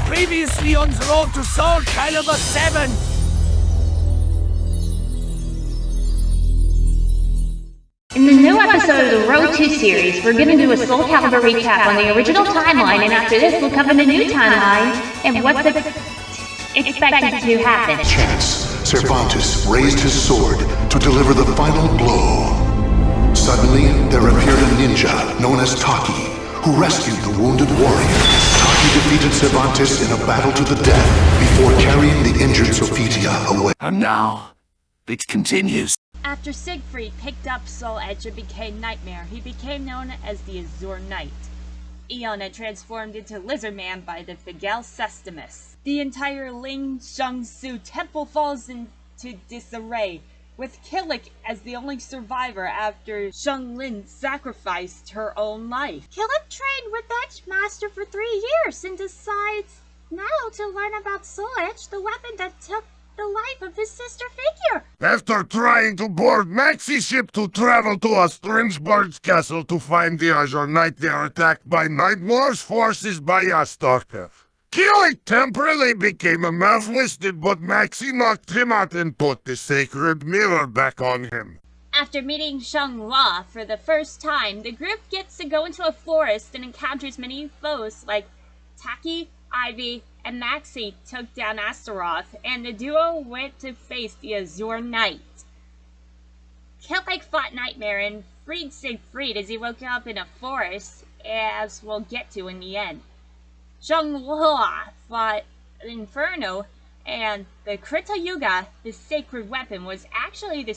Previously on the road to SOULCALIBUR VII. In the new episode of the Road 2 series, we're going to do a SOULCALIBUR recap on the original timeline, and after this we'll cover the new timeline and what's expected to happen. Chance, Cervantes raised his sword to deliver the final blow. Suddenly, there appeared a ninja known as Taki, who rescued the wounded warrior. Taki defeated Cervantes in a battle to the death before carrying the injured Sophitia away. And now, it continues. After Siegfried picked up Soul Edge and became Nightmare, he became known as the Azure Knight. Eon had transformed into Lizard Man by the Figel Sestimus. The entire Ling Shangsu temple falls into disarray, with Killik as the only survivor after Sheng Lin sacrificed her own life. Killik trained with Edge Master for 3 years and decides now to learn about Soul Edge, the weapon that took the life of his sister figure. After trying to board Maxi's ship to travel to a strange bird's castle to find the Azure Knight, they are attacked by Nightmare's forces by Astartes. Killik temporarily became a mouth-listed, but Maxi knocked him out and put the sacred mirror back on him. After meeting Shang-Hua for the first time, the group gets to go into a forest and encounters many foes like Taki, Ivy, and Maxi took down Astaroth, and the duo went to face the Azure Knight. Killik fought Nightmare and freed Siegfried as he woke up in a forest, as we'll get to in the end. Shang-Hua fought Inferno, and the Krita Yuga, the sacred weapon, was actually the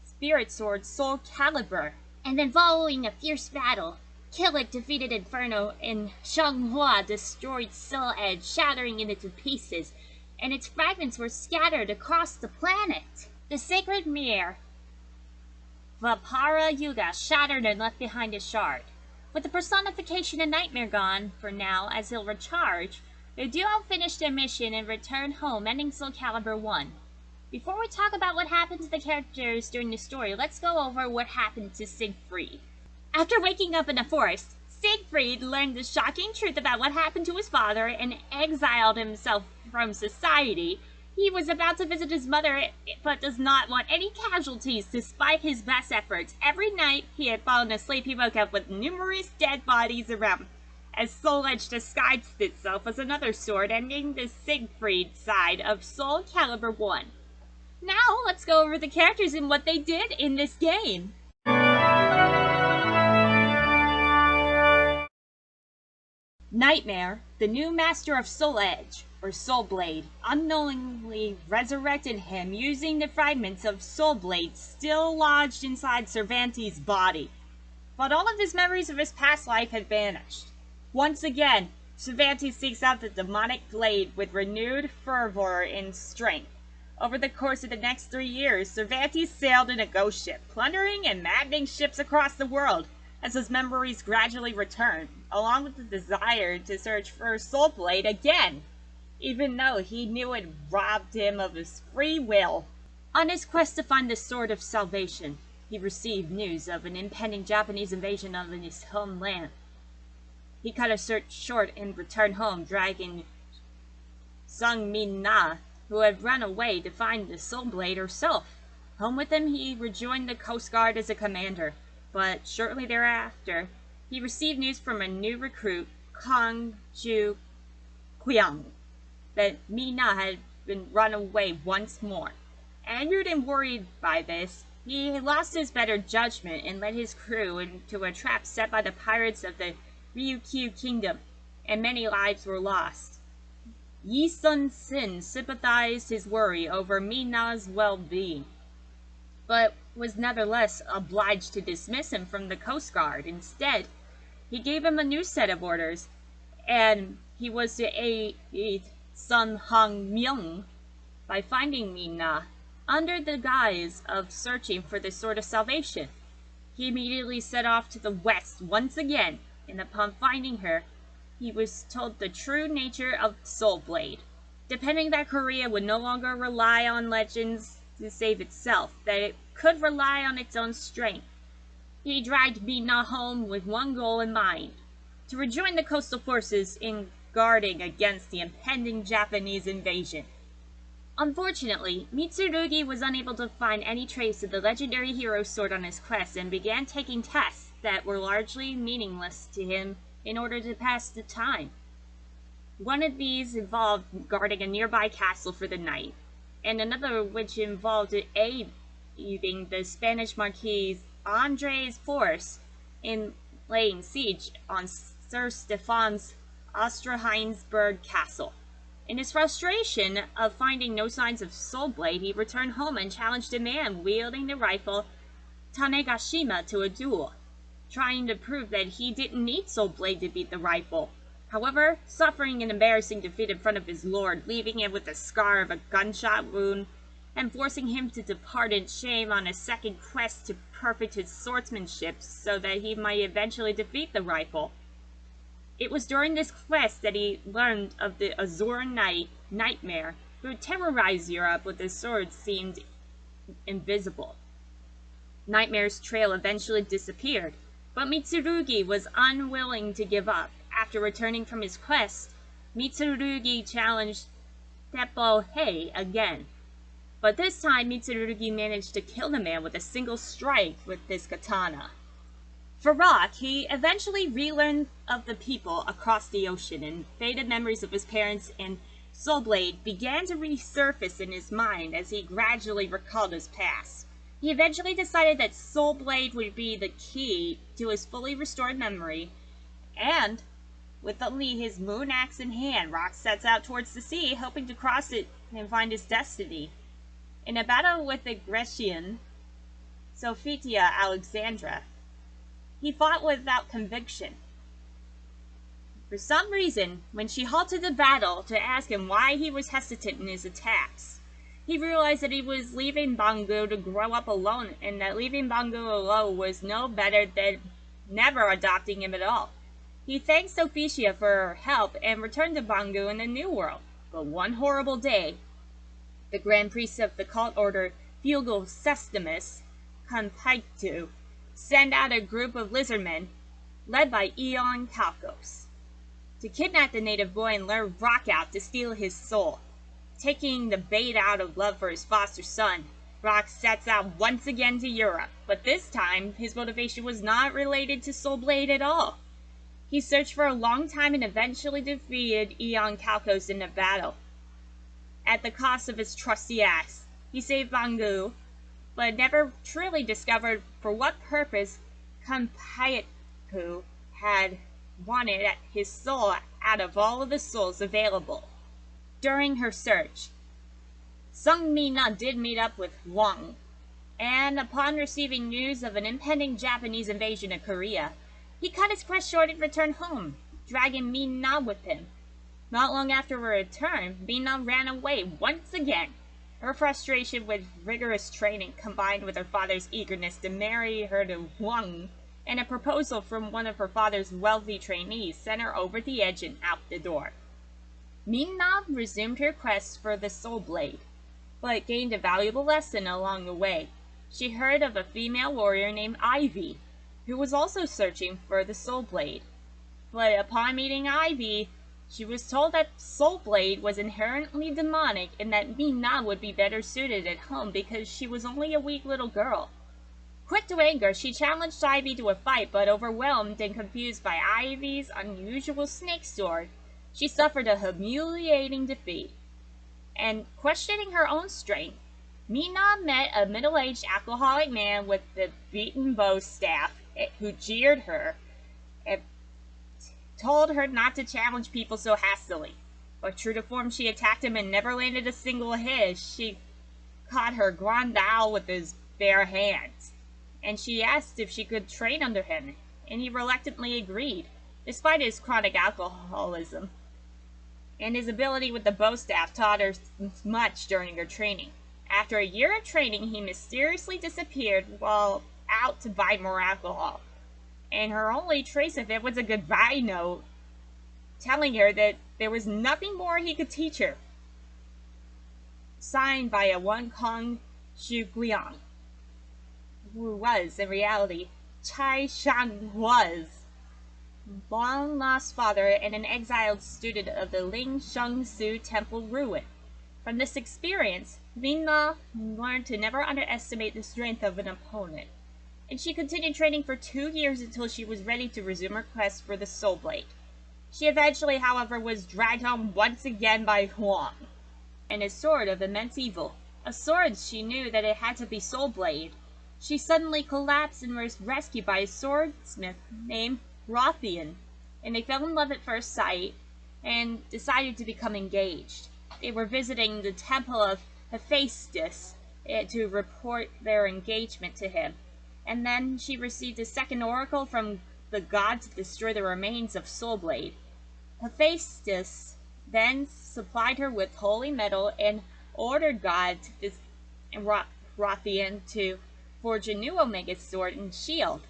spirit sword SOULCALIBUR. And then following a fierce battle, Killik defeated Inferno, and Shang-Hua destroyed Soul Edge, shattering it into pieces, and its fragments were scattered across the planet. The sacred mirror, Vapara Yuga, shattered and left behind a shard. With the personification of Nightmare gone for now as he'll recharge, the duo finished their mission and returned home, ending SOULCALIBUR 1. Before we talk about what happened to the characters during the story, let's go over what happened to Siegfried. After waking up in a forest, Siegfried learned the shocking truth about what happened to his father and exiled himself from society. He was about to visit his mother, but does not want any casualties despite his best efforts. Every night he had fallen asleep, he woke up with numerous dead bodies around, as Soul Edge disguised itself as another sword, ending the Siegfried side of SOULCALIBUR 1. Now let's go over the characters and what they did in this game. Nightmare, the new master of Soul Edge, or Soul Blade, unknowingly resurrected him using the fragments of Soul Blade still lodged inside Cervantes' body. But all of his memories of his past life had vanished. Once again, Cervantes seeks out the demonic blade with renewed fervor and strength. Over the course of the next 3 years, Cervantes sailed in a ghost ship, plundering and maddening ships across the world, as his memories gradually returned, along with the desire to search for Soul Blade again, even though he knew it robbed him of his free will. On his quest to find the Sword of Salvation, he received news of an impending Japanese invasion of his homeland. He cut a search short and returned home, dragging Sung Min Na, who had run away to find the Soul Blade herself. Home with him, he rejoined the Coast Guard as a commander. But shortly thereafter, he received news from a new recruit, Kong Ju Qiang, that Mina had been run away once more. Angered and worried by this, he lost his better judgment and led his crew into a trap set by the pirates of the Ryukyu Kingdom, and many lives were lost. Yi Sun Sin sympathized his worry over Mina's well-being, but was nevertheless obliged to dismiss him from the Coast Guard. Instead, he gave him a new set of orders, and he was to aid Sun Hong Myung by finding Mina under the guise of searching for the Sword of Salvation. He immediately set off to the west once again, and upon finding her, he was told the true nature of Soul Blade. Depending that Korea would no longer rely on legends to save itself, that it could rely on its own strength. He dragged Mina home with one goal in mind: to rejoin the coastal forces in guarding against the impending Japanese invasion. Unfortunately, Mitsurugi was unable to find any trace of the legendary hero's sword on his quest and began taking tests that were largely meaningless to him in order to pass the time. One of these involved guarding a nearby castle for the night, and another which involved aiding the Spanish Marquis Andres' force in laying siege on Sir Stephan's Osterheinsberg castle. In his frustration of finding no signs of Soul Blade, he returned home and challenged a man wielding the rifle Tanegashima to a duel, trying to prove that he didn't need Soul Blade to beat the rifle. However, suffering an embarrassing defeat in front of his lord, leaving him with the scar of a gunshot wound, and forcing him to depart in shame on a second quest to perfect his swordsmanship so that he might eventually defeat the rifle. It was during this quest that he learned of the Azure Knight, Nightmare, who terrorized Europe with his sword seemed invisible. Nightmare's trail eventually disappeared, but Mitsurugi was unwilling to give up. After returning from his quest, Mitsurugi challenged Teppo Hei again. But this time, Mitsurugi managed to kill the man with a single strike with his katana. For Rock, he eventually relearned of the people across the ocean, and faded memories of his parents and Soul Blade began to resurface in his mind as he gradually recalled his past. He eventually decided that Soul Blade would be the key to his fully restored memory, and with only his moon axe in hand, Rock sets out towards the sea, hoping to cross it and find his destiny. In a battle with the Grecian Sophitia Alexandra, he fought without conviction. For some reason, when she halted the battle to ask him why he was hesitant in his attacks, he realized that he was leaving Bangu to grow up alone, and that leaving Bangu alone was no better than never adopting him at all. He thanked Sophitia for her help and returned to Bangu in the New World. But one horrible day, the Grand Priest of the cult order Fugal Sestimus Conpaitu sent out a group of lizardmen, led by Eon Kalkos, to kidnap the native boy and lure Rock out to steal his soul. Taking the bait out of love for his foster son, Rock sets out once again to Europe, but this time his motivation was not related to Soul Blade at all. He searched for a long time and eventually defeated Eon Kalkos in a battle. At the cost of his trusty axe, he saved Bangu, but never truly discovered for what purpose Kanpaiku had wanted his soul out of all of the souls available. During her search, Sung Mina did meet up with Wang, and upon receiving news of an impending Japanese invasion of Korea, he cut his quest short and returned home, dragging Mina with him. Not long after her return, Mina ran away once again. Her frustration with rigorous training, combined with her father's eagerness to marry her to Wang, and a proposal from one of her father's wealthy trainees, sent her over the edge and out the door. Mina resumed her quest for the Soul Blade, but gained a valuable lesson along the way. She heard of a female warrior named Ivy, who was also searching for the Soul Blade. But upon meeting Ivy, she was told that Soul Blade was inherently demonic and that Mina would be better suited at home because she was only a weak little girl. Quick to anger, she challenged Ivy to a fight, but overwhelmed and confused by Ivy's unusual snake sword, she suffered a humiliating defeat. And questioning her own strength, Mina met a middle-aged alcoholic man with the beaten bow staff who jeered her and told her not to challenge people so hastily. But true to form, she attacked him and never landed a single hit. She caught her Grandal with his bare hands, and she asked if she could train under him, and he reluctantly agreed, despite his chronic alcoholism. And his ability with the bow staff taught her much during her training. After a year of training, he mysteriously disappeared while out to buy more alcohol, and her only trace of it was a goodbye note telling her that there was nothing more he could teach her. Signed by a one Kong Shuguang, who was, in reality, Chai Shang was long-lost father and an exiled student of the Ling Sheng-Su Temple ruin. From this experience, Lin-Na learned to never underestimate the strength of an opponent, and she continued training for 2 years until she was ready to resume her quest for the Soul Blade. She eventually, however, was dragged home once again by Huang, and a sword of immense evil. A sword she knew that it had to be Soul Blade. She suddenly collapsed and was rescued by a swordsmith named Rothian, and they fell in love at first sight and decided to become engaged. They were visiting the temple of Hephaestus to report their engagement to him, and then she received a second oracle from the god to destroy the remains of Soul Blade. Hephaestus then supplied her with holy metal and ordered God Rothian to forge a new Omega sword and shield.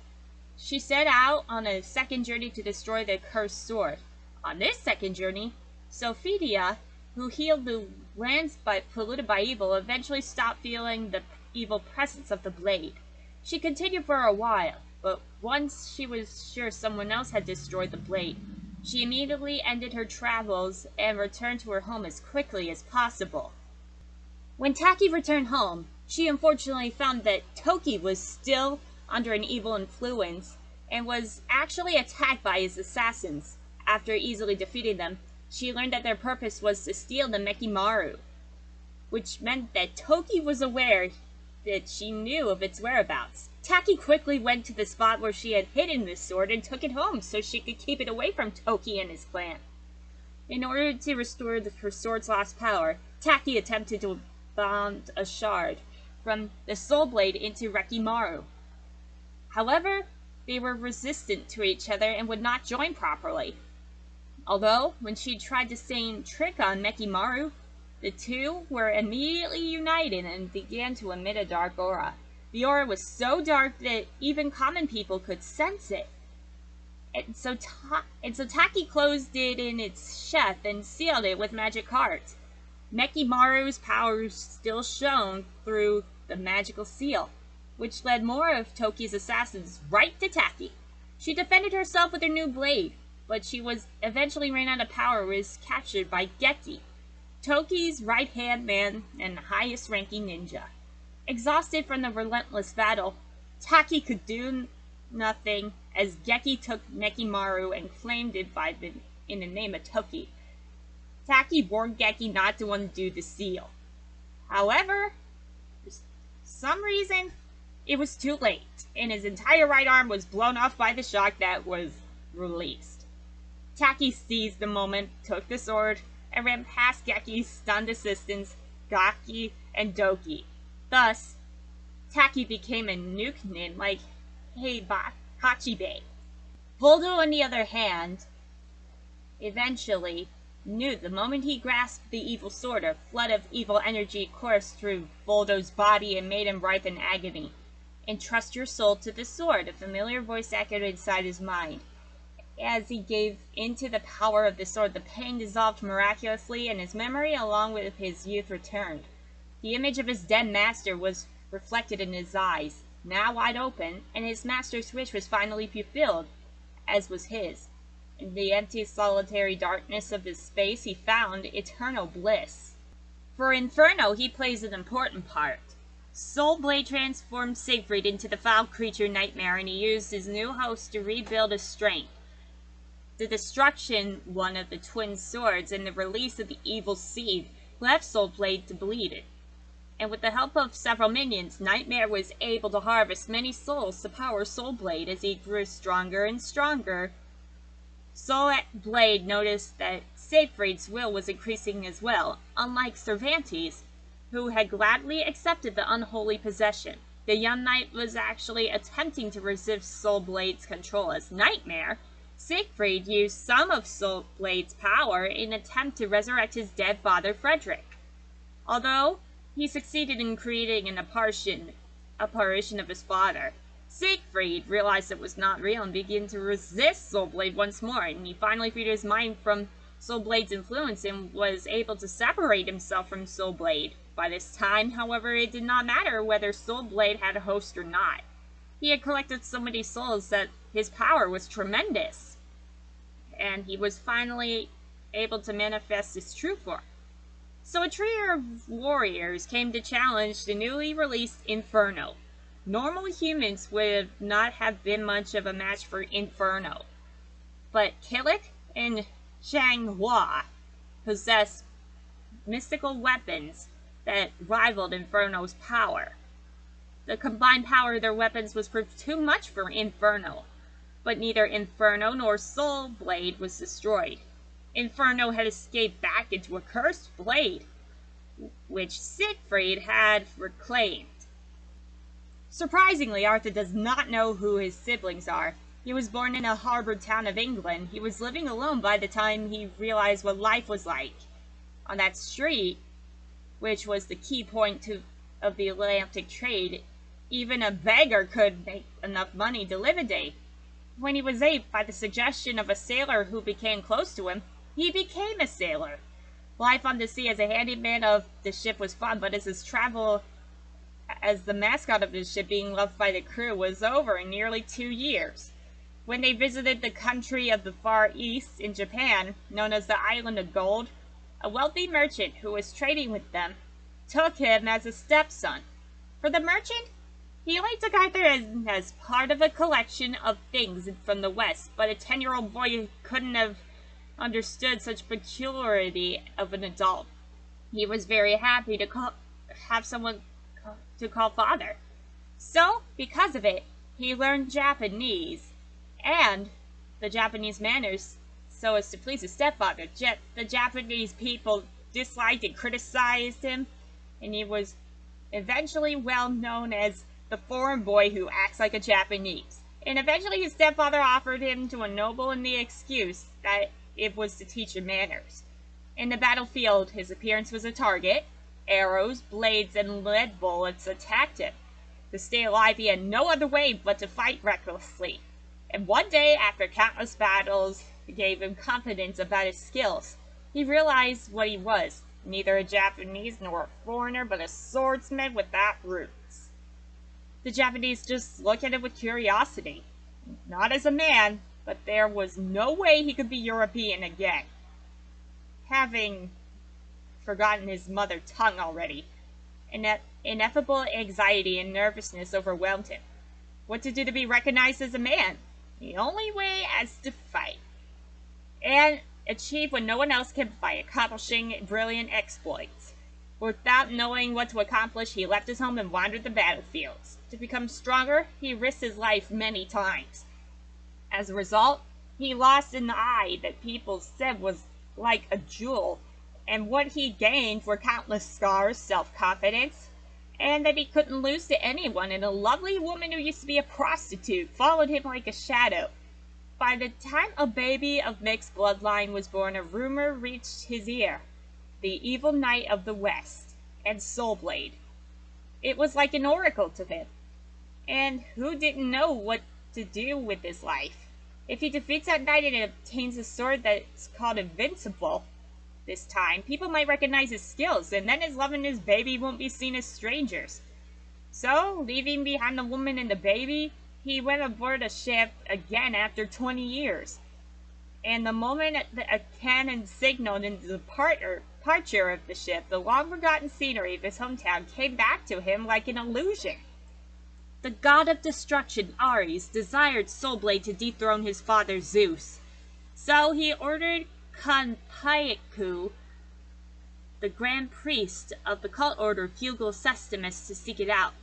She set out on a second journey to destroy the cursed sword. On this second journey, Sophia, who healed the lands polluted by evil, eventually stopped feeling the evil presence of the blade. She continued for a while, but once she was sure someone else had destroyed the blade, she immediately ended her travels and returned to her home as quickly as possible. When Taki returned home, she unfortunately found that Toki was still under an evil influence and was actually attacked by his assassins. After easily defeating them, she learned that their purpose was to steal the Mekimaru, which meant that Toki was aware that she knew of its whereabouts. Taki quickly went to the spot where she had hidden this sword and took it home so she could keep it away from Toki and his clan. In order to restore her sword's lost power, Taki attempted to bound a shard from the Soul Blade into Rekimaru. However, they were resistant to each other and would not join properly. Although, when she tried the same trick on Mekimaru, the two were immediately united and began to emit a dark aura. The aura was so dark that even common people could sense it. And so Taki closed it in its sheath and sealed it with magic hearts. Mekimaru's powers still shone through the magical seal, which led more of Toki's assassins right to Taki. She defended herself with her new blade, but she was eventually ran out of power and was captured by Geki, Toki's right-hand man and highest-ranking ninja. Exhausted from the relentless battle, Taki could do nothing as Geki took Mekimaru and claimed it in the name of Toki. Taki warned Geki not to undo the seal. However, for some reason, it was too late, and his entire right arm was blown off by the shock that was released. Taki seized the moment, took the sword, and ran past Geki's stunned assistants, Gaki and Doki. Thus, Taki became a nuke nin like Hachibe. Voldo, on the other hand, eventually knew the moment he grasped the evil sword, a flood of evil energy coursed through Voldo's body and made him writhe in agony. Entrust your soul to the sword, a familiar voice echoed inside his mind. As he gave into the power of the sword, the pain dissolved miraculously, and his memory, along with his youth, returned. The image of his dead master was reflected in his eyes, now wide open, and his master's wish was finally fulfilled, as was his. In the empty, solitary darkness of his space, he found eternal bliss. For Inferno, he plays an important part. Soul Blade transformed Siegfried into the foul creature Nightmare, and he used his new host to rebuild his strength. The destruction, one of the twin swords, and the release of the evil seed left Soul Blade to bleed it. And with the help of several minions, Nightmare was able to harvest many souls to power Soul Blade as he grew stronger and stronger. Soul Blade noticed that Siegfried's will was increasing as well, unlike Cervantes, who had gladly accepted the unholy possession. The young knight was actually attempting to resist Soul Blade's control as Nightmare. Siegfried used some of Soul Blade's power in an attempt to resurrect his dead father Frederick. Although he succeeded in creating an apparition of his father, Siegfried realized it was not real and began to resist Soul Blade once more, and he finally freed his mind from Soul Blade's influence and was able to separate himself from Soul Blade. By this time, however, it did not matter whether Soul Blade had a host or not. He had collected so many souls that his power was tremendous. and he was finally able to manifest his true form. So a trio of warriors came to challenge the newly released Inferno. Normal humans would not have been much of a match for Inferno, but Killick and Changhua possessed mystical weapons that rivaled Inferno's power. The combined power of their weapons was proved too much for Inferno, but neither Inferno nor Soul Blade was destroyed. Inferno had escaped back into a cursed blade, which Siegfried had reclaimed. Surprisingly, Arthur does not know who his siblings are. He was born in a harbour town of England. He was living alone by the time he realized what life was like. On that street, which was the key point of the Atlantic trade, even a beggar could make enough money to live a day. When he was 8, by the suggestion of a sailor who became close to him, he became a sailor. Life on the sea as a handyman of the ship was fun, but as his travel as the mascot of his ship, being loved by the crew, was over in nearly 2 years. When they visited the country of the Far East in Japan, known as the Island of Gold, a wealthy merchant who was trading with them took him as a stepson. For the merchant, he only took Arthur as part of a collection of things from the West, but a 10-year-old boy couldn't have understood such peculiarity of an adult. He was very happy to have someone to call father. So, because of it, he learned Japanese and the Japanese manners so as to please his stepfather. The Japanese people disliked and criticized him, and he was eventually well known as the foreign boy who acts like a Japanese. And eventually his stepfather offered him to a noble in the excuse that it was to teach him manners. In the battlefield, his appearance was a target. Arrows, blades, and lead bullets attacked him. To stay alive, he had no other way but to fight recklessly. And one day, after countless battles gave him confidence about his skills, he realized what he was, neither a Japanese nor a foreigner, but a swordsman without roots. The Japanese just looked at him with curiosity. Not as a man, but there was no way he could be European again. Having forgotten his mother tongue already, ineffable anxiety and nervousness overwhelmed him. What to do to be recognized as a man? The only way is to fight. And achieve what no one else can by accomplishing brilliant exploits. Without knowing what to accomplish, he left his home and wandered the battlefields. To become stronger, he risked his life many times. As a result, he lost an eye that people said was like a jewel, and what he gained were countless scars, self-confidence, and that he couldn't lose to anyone, and a lovely woman who used to be a prostitute followed him like a shadow. By the time a baby of mixed bloodline was born, a rumor reached his ear. The evil knight of the West, and Soul Blade. It was like an oracle to him. And who didn't know what to do with his life? If he defeats that knight and obtains a sword that's called Invincible this time, people might recognize his skills, and then his love and his baby won't be seen as strangers. So, leaving behind the woman and the baby, he went aboard a ship again after 20 years. And the moment a cannon signaled in the departure of the ship, the long-forgotten scenery of his hometown came back to him like an illusion. The god of destruction, Ares, desired Soul Blade to dethrone his father Zeus. So he ordered Kanpaiku, the grand priest of the cult order Fugal Sestimus, to seek it out.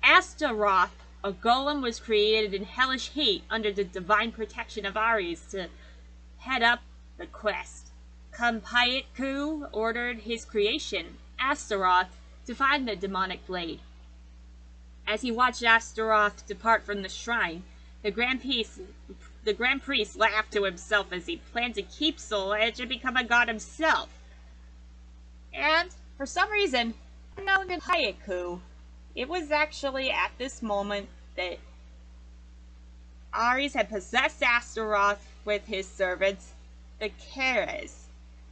Astaroth, a golem, was created in hellish heat under the divine protection of Ares to head up the quest. Kanpaiku ordered his creation, Astaroth, to find the demonic blade. As he watched Astaroth depart from the shrine, the Grand Priest laughed to himself as he planned to keep Soul Edge and become a god himself. And, for some reason, unknown to Kanpaiku, it was actually at this moment that Ares had possessed Astaroth with his servants, the Keres,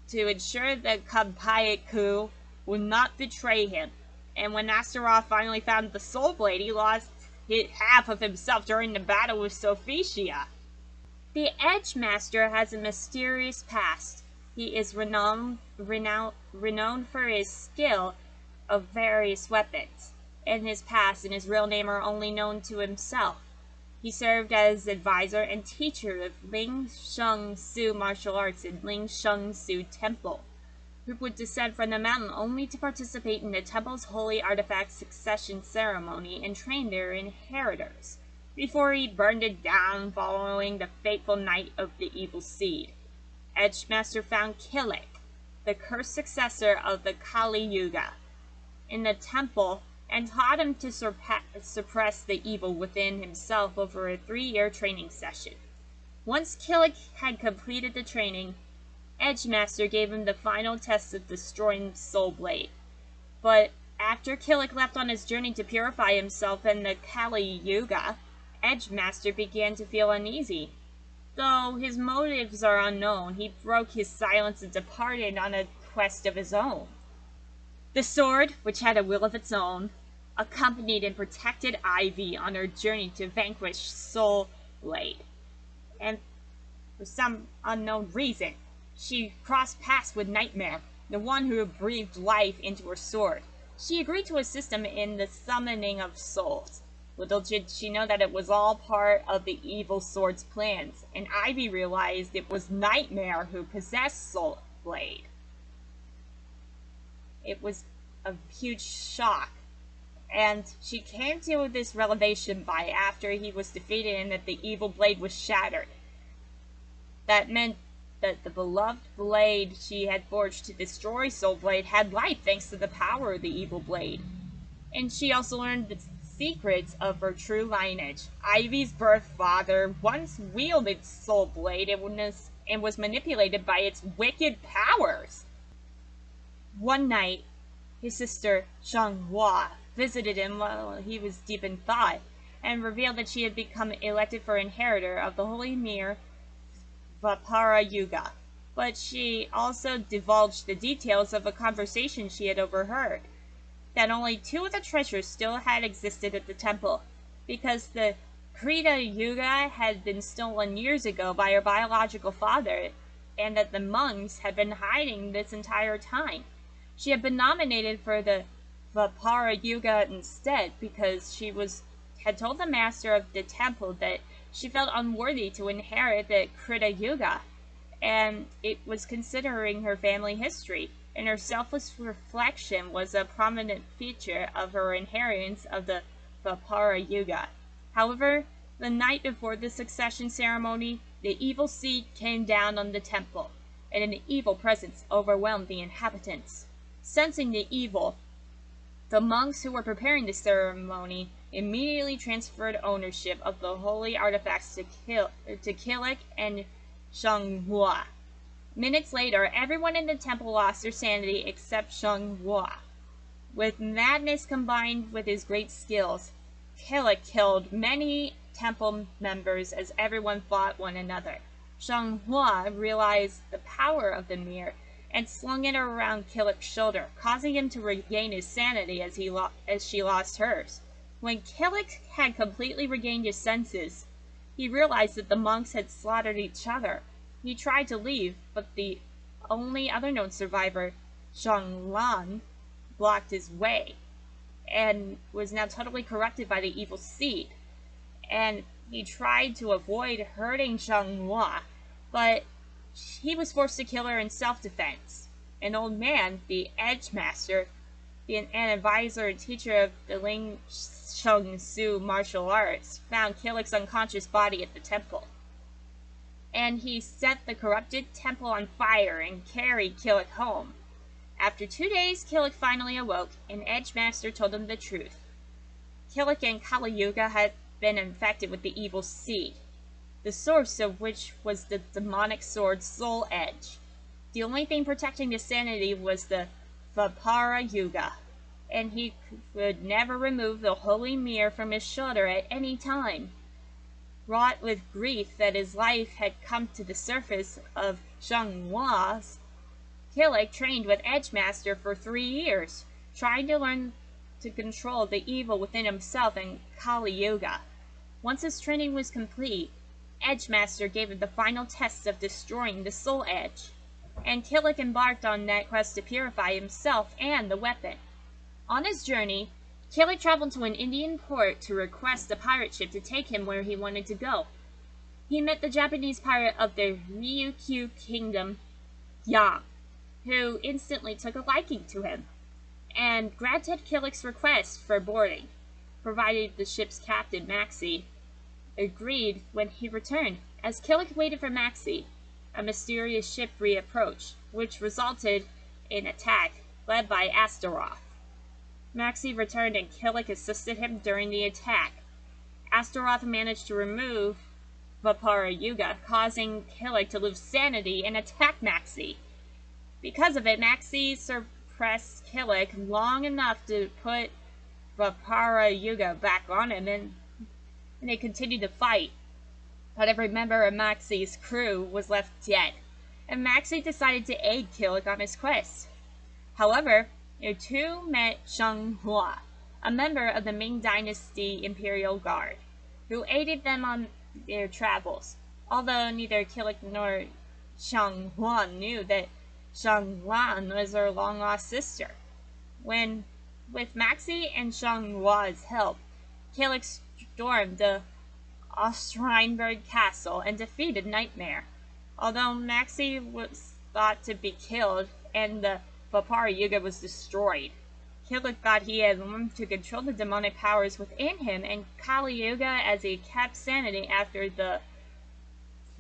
to ensure that Kanpaiku would not betray him. And when Astaroth finally found the Soul Blade, he lost half of himself during the battle with Sophitia. The Edge Master has a mysterious past. He is renowned for his skill of various weapons, and his past and his real name are only known to himself. He served as advisor and teacher of Ling Sheng Su martial arts in Ling Sheng Su Temple, who would descend from the mountain only to participate in the temple's holy artifact succession ceremony and train their inheritors, before he burned it down following the fateful night of the evil seed. Edgemaster found Killick, the cursed successor of the Kali Yuga, in the temple and taught him to suppress the evil within himself over a 3-year training session. Once Killick had completed the training, Edgemaster gave him the final test of destroying Soul Blade. But after Killick left on his journey to purify himself in the Kali Yuga, Edgemaster began to feel uneasy. Though his motives are unknown, he broke his silence and departed on a quest of his own. The sword, which had a will of its own, accompanied and protected Ivy on her journey to vanquish Soul Blade. And for some unknown reason, she crossed paths with Nightmare, the one who breathed life into her sword. She agreed to assist him in the summoning of souls. Little did she know that it was all part of the evil sword's plans, and Ivy realized it was Nightmare who possessed Soul Blade. It was a huge shock, and she came to this revelation by after he was defeated and that the evil blade was shattered. That meant that the beloved blade she had forged to destroy Soul Blade had life thanks to the power of the evil blade. And she also learned the secrets of her true lineage. Ivy's birth father once wielded Soul Blade and was manipulated by its wicked powers. One night, his sister Xianghua visited him while he was deep in thought, and revealed that she had become elected for inheritor of the holy mirror Vapara Yuga. But she also divulged the details of a conversation she had overheard, that only 2 of the treasures still had existed at the temple, because the Krita Yuga had been stolen years ago by her biological father, and that the monks had been hiding this entire time. She had been nominated for the Vapara Yuga instead because she had told the master of the temple that she felt unworthy to inherit the Krita Yuga, and it was considering her family history, and her selfless reflection was a prominent feature of her inheritance of the Vapara Yuga. However, the night before the succession ceremony, the evil seed came down on the temple, and an evil presence overwhelmed the inhabitants. Sensing the evil, the monks who were preparing the ceremony immediately transferred ownership of the holy artifacts to Killick and Xianghua. Minutes later, everyone in the temple lost their sanity except Xianghua. With madness combined with his great skills, Killick killed many temple members as everyone fought one another. Xianghua realized the power of the mirror and slung it around Killick's shoulder, causing him to regain his sanity as she lost hers. When Killick had completely regained his senses, he realized that the monks had slaughtered each other. He tried to leave, but the only other known survivor, Xianglan, blocked his way, and was now totally corrupted by the evil seed. And he tried to avoid hurting Xianghua, but he was forced to kill her in self-defense. An old man, the Edge Master, an advisor and teacher of the Ling Sheng Su martial arts, found Killick's unconscious body at the temple. And he set the corrupted temple on fire and carried Killick home. After 2 days, Killick finally awoke, and Edge Master told him the truth. Killick and Kali Yuga had been infected with the evil seed, the source of which was the demonic sword Soul Edge. The only thing protecting his sanity was the Vapara Yuga, and he could never remove the holy mirror from his shoulder at any time. Wrought with grief that his life had come to the surface of Xianghua's, Killick trained with Edgemaster for 3 years, trying to learn to control the evil within himself and Kali Yuga. Once his training was complete, Edgemaster gave him the final test of destroying the Soul Edge, and Killick embarked on that quest to purify himself and the weapon. On his journey, Killick traveled to an Indian port to request a pirate ship to take him where he wanted to go. He met the Japanese pirate of the Ryukyu Kingdom, Yang, who instantly took a liking to him, and granted Killick's request for boarding, provided the ship's captain, Maxie, agreed when he returned. As Killick waited for Maxie, a mysterious ship reapproached, which resulted in attack led by Astaroth. Maxie returned and Killick assisted him during the attack. Astaroth managed to remove Vapara Yuga, causing Killick to lose sanity and attack Maxie. Because of it, Maxie suppressed Killick long enough to put Vapara Yuga back on him, and they continued to fight. But every member of Maxie's crew was left dead, and Maxie decided to aid Killick on his quest. However, the two met Shang Hua, a member of the Ming Dynasty Imperial Guard, who aided them on their travels, although neither Killick nor Shang Hua knew that Shang Huan was her long-lost sister. When, with Maxie and Shang Hua's help, Killick stormed the Ostreinberg Castle and defeated Nightmare. Although Maxie was thought to be killed and the Vapara Yuga was destroyed, Killick thought he had learned to control the demonic powers within him and Kali Yuga as he kept sanity after the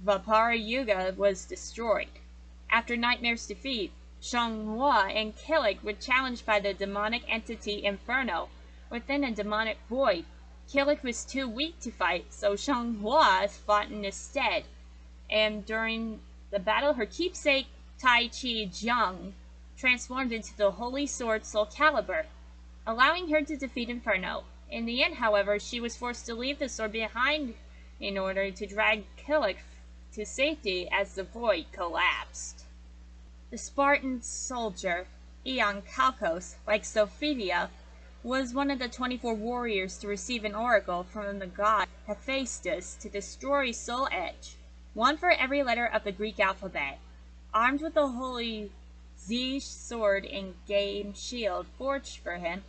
Vapara Yuga was destroyed. After Nightmare's defeat, Shang Hua and Killick were challenged by the demonic entity Inferno within a demonic void. Killick was too weak to fight, so Shang Hua fought in his stead, and during the battle her keepsake Tai Chi Jiang transformed into the holy sword SOULCALIBUR, allowing her to defeat Inferno. In the end, however, she was forced to leave the sword behind in order to drag Killick to safety as the void collapsed. The Spartan soldier, Ion Kalkos, like Sophia, was one of the 24 warriors to receive an oracle from the god Hephaestus to destroy Soul Edge, one for every letter of the Greek alphabet. Armed with the holy Z sword and game shield forged for him,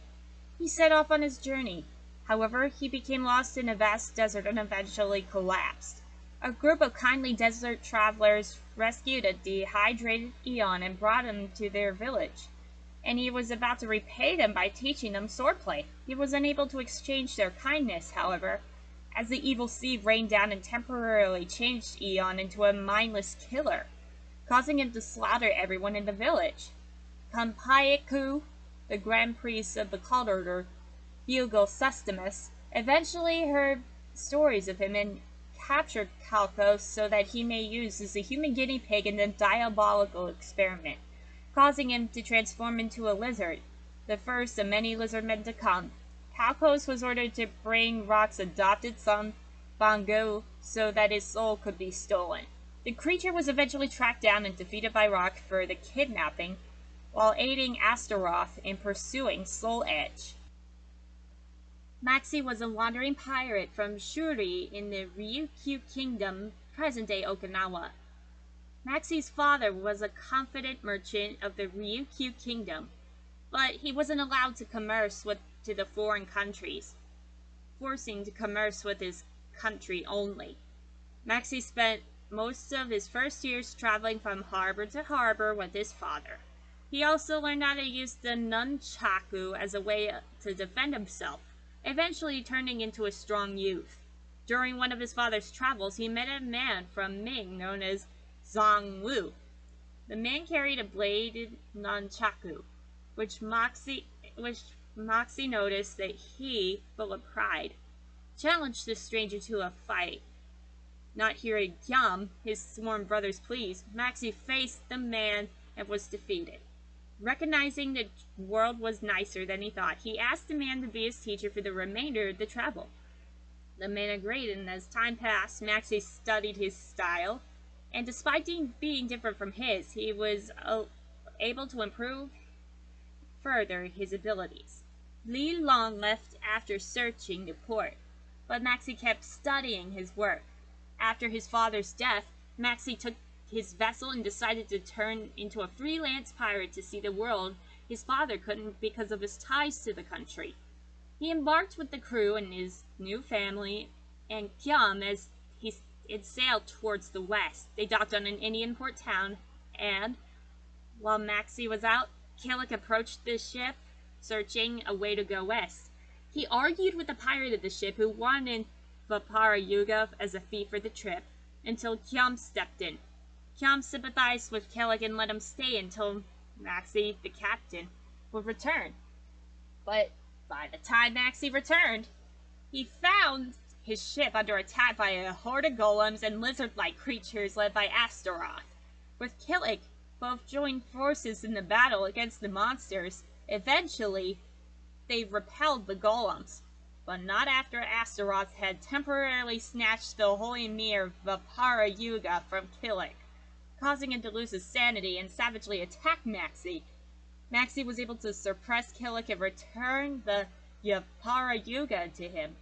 he set off on his journey. However, he became lost in a vast desert and eventually collapsed. A group of kindly desert travelers rescued a dehydrated Eon and brought him to their village, and he was about to repay them by teaching them swordplay. He was unable to exchange their kindness, however, as the evil sea rained down and temporarily changed Eon into a mindless killer, causing him to slaughter everyone in the village. Kampayaku, the grand priest of the cult order, Hugo Sustimus, eventually heard stories of him and captured Kalkos so that he may use as a human guinea pig in the diabolical experiment, causing him to transform into a lizard, the first of many lizardmen to come. Kalkos was ordered to bring Rock's adopted son, Bangu, so that his soul could be stolen. The creature was eventually tracked down and defeated by Rock for the kidnapping, while aiding Astaroth in pursuing Soul Edge. Maxie was a wandering pirate from Shuri in the Ryukyu Kingdom, present-day Okinawa. Maxie's father was a confident merchant of the Ryukyu Kingdom, but he wasn't allowed to commerce to the foreign countries, forcing to commerce with his country only. Maxie spent most of his first years traveling from harbor to harbor with his father. He also learned how to use the nunchaku as a way to defend himself, eventually turning into a strong youth. During one of his father's travels, he met a man from Ming known as Zhang Wu. The man carried a bladed nunchaku, which Moxie noticed that he, full of pride, challenged the stranger to a fight. Not hearing Yum, his sworn brother's pleas, Maxie faced the man and was defeated. Recognizing the world was nicer than he thought, he asked the man to be his teacher for the remainder of the travel. The man agreed, and as time passed, Maxie studied his style, and despite being different from his, he was able to improve further his abilities. Li Long left after searching the port, but Maxie kept studying his work. After his father's death, Maxie took his vessel and decided to turn into a freelance pirate to see the world his father couldn't because of his ties to the country. He embarked with the crew and his new family and Kiam as it sailed towards the west. They docked on an Indian port town, and while Maxie was out, Killick approached the ship, searching a way to go west. He argued with the pirate of the ship, who wanted Vapara Yuga as a fee for the trip, until Kiam stepped in. Kiam sympathized with Killick and let him stay until Maxie, the captain, would return. But by the time Maxie returned, he found his ship under attack by a horde of golems and lizard-like creatures led by Astaroth. With Killick, both joined forces in the battle against the monsters. Eventually, they repelled the golems, but not after Astaroth had temporarily snatched the holy mirror Vapara Yuga from Killick, causing him to lose his sanity and savagely attack Maxie. Maxie was able to suppress Killick and return the Vapara Yuga to him.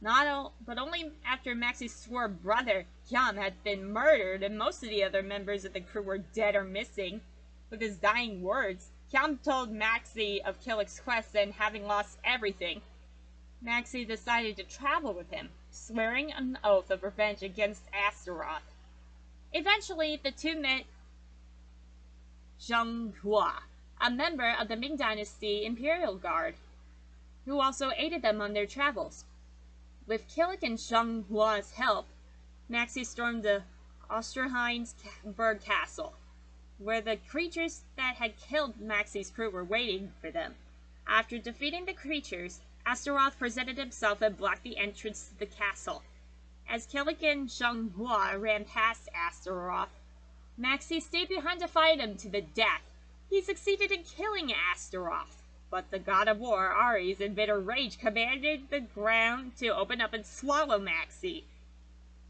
But only after Maxie's sworn brother, Kiam, had been murdered and most of the other members of the crew were dead or missing. With his dying words, Kiam told Maxie of Killick's quest, and having lost everything, Maxie decided to travel with him, swearing an oath of revenge against Astaroth. Eventually, the two met Zheng Hua, a member of the Ming Dynasty Imperial Guard, who also aided them on their travels. With Killick and Zheng Hua's help, Maxie stormed the Osterheinsberg Castle, where the creatures that had killed Maxie's crew were waiting for them. After defeating the creatures, Astaroth presented himself and blocked the entrance to the castle. As Killick and Zheng Hua ran past Astaroth, Maxie stayed behind to fight him to the death. He succeeded in killing Astaroth, but the god of war, Ares, in bitter rage, commanded the ground to open up and swallow Maxie.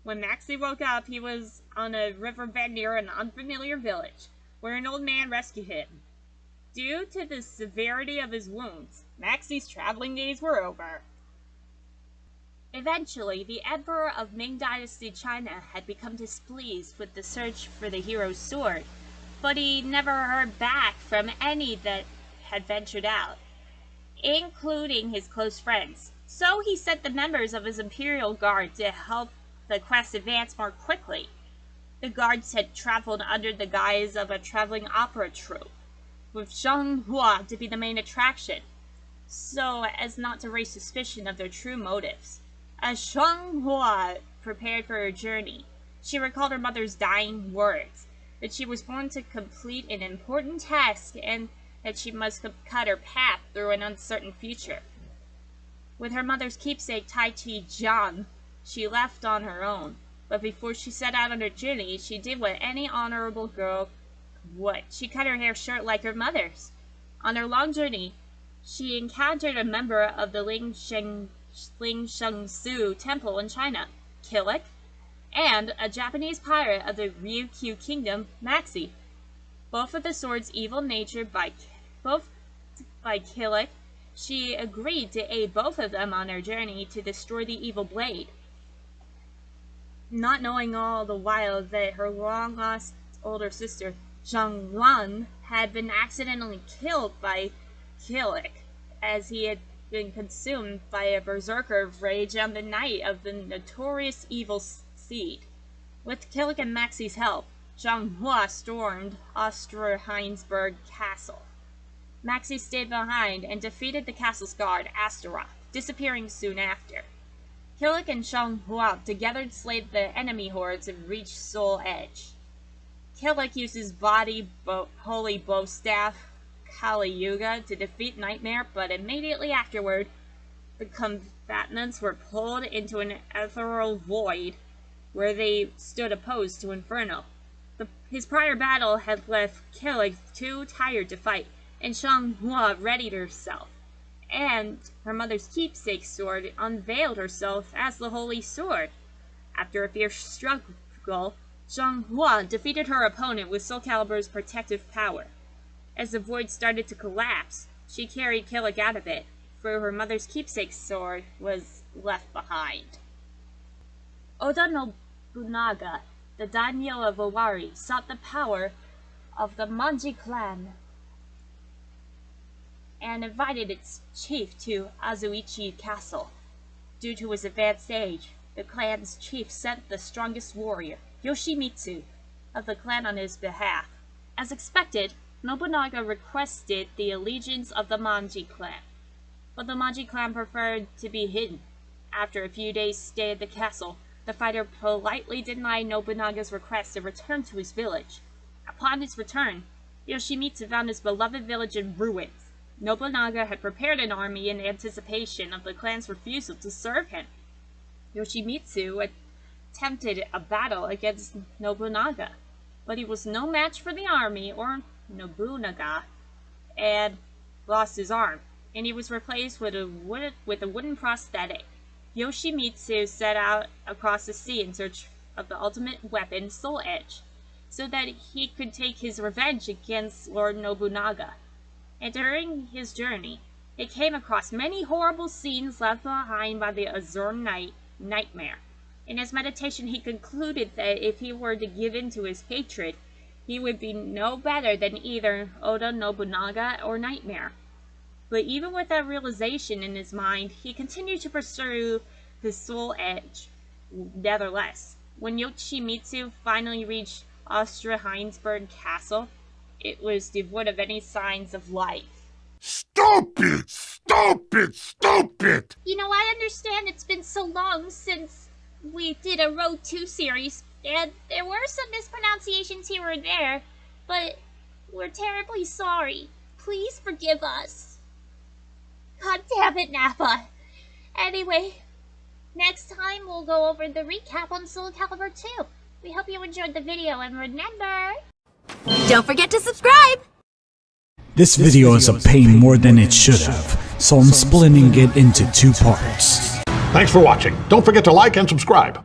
When Maxie woke up, he was on a riverbed near an unfamiliar village, where an old man rescued him. Due to the severity of his wounds, Maxie's traveling days were over. Eventually, the Emperor of Ming Dynasty China had become displeased with the search for the hero's sword, but he never heard back from any that had ventured out, including his close friends. So he sent the members of his Imperial Guard to help the quest advance more quickly. The guards had traveled under the guise of a traveling opera troupe, with Zheng Hua to be the main attraction, so as not to raise suspicion of their true motives. As Zheng Hua prepared for her journey, she recalled her mother's dying words, that she was born to complete an important task and that she must cut her path through an uncertain future. With her mother's keepsake Tai Chi Jian, she left on her own, but before she set out on her journey, she did what any honorable girl would. She cut her hair short like her mother's. On her long journey, she encountered a member of the Ling Shengsu Temple in China, Killick, and a Japanese pirate of the Ryukyu Kingdom, Maxie. Both of the sword's evil nature by Killick, she agreed to aid both of them on their journey to destroy the evil blade, not knowing all the while that her long-lost older sister, Zhang Yuan, had been accidentally killed by Killick, as he had been consumed by a berserker of rage on the night of the notorious evil seed. With Killick and Maxie's help, Zhang Hua stormed Osterheinsberg Castle. Maxie stayed behind and defeated the castle's guard, Astaroth, disappearing soon after. Killick and Zhang Hua together slayed the enemy hordes and reached Soul Edge. Killick used his holy bow staff, Kali Yuga, to defeat Nightmare, but immediately afterward, the combatants were pulled into an ethereal void, where they stood opposed to Inferno. His prior battle had left Killick too tired to fight, and Zhang Hua readied herself, and her mother's keepsake sword unveiled herself as the Holy Sword. After a fierce struggle, Zhang Hua defeated her opponent with SOULCALIBUR's protective power. As the void started to collapse, she carried Killick out of it, for her mother's keepsake sword was left behind. Oda Nobunaga, the daimyo of Owari, sought the power of the Manji clan and invited its chief to Azuichi Castle. Due to his advanced age, the clan's chief sent the strongest warrior, Yoshimitsu, of the clan on his behalf. As expected, Nobunaga requested the allegiance of the Manji clan, but the Manji clan preferred to be hidden. After a few days' stay at the castle, the fighter politely denied Nobunaga's request and returned to his village. Upon his return, Yoshimitsu found his beloved village in ruins. Nobunaga had prepared an army in anticipation of the clan's refusal to serve him. Yoshimitsu attempted a battle against Nobunaga, but he was no match for the army or Nobunaga and lost his arm, and he was replaced with a wooden prosthetic. Yoshimitsu set out across the sea in search of the ultimate weapon, Soul Edge, so that he could take his revenge against Lord Nobunaga. And during his journey, he came across many horrible scenes left behind by the Azure Knight, Nightmare. In his meditation, he concluded that if he were to give in to his hatred, he would be no better than either Oda Nobunaga or Nightmare. But even with that realization in his mind, he continued to pursue his soul edge. Nevertheless, when Yoshimitsu finally reached Ostra-Heinsberg Castle, it was devoid of any signs of life. Stupid! Stupid! Stupid! You know, I understand it's been so long since we did a Road 2 series, and there were some mispronunciations here or there, but we're terribly sorry. Please forgive us. God damn it, Nappa. Anyway, next time we'll go over the recap on SOULCALIBUR 2. We hope you enjoyed the video, and remember... Don't forget to subscribe! This video is a pain more than it should have, so I'm splitting it into 2 parts. Thanks for watching. Don't forget to like and subscribe.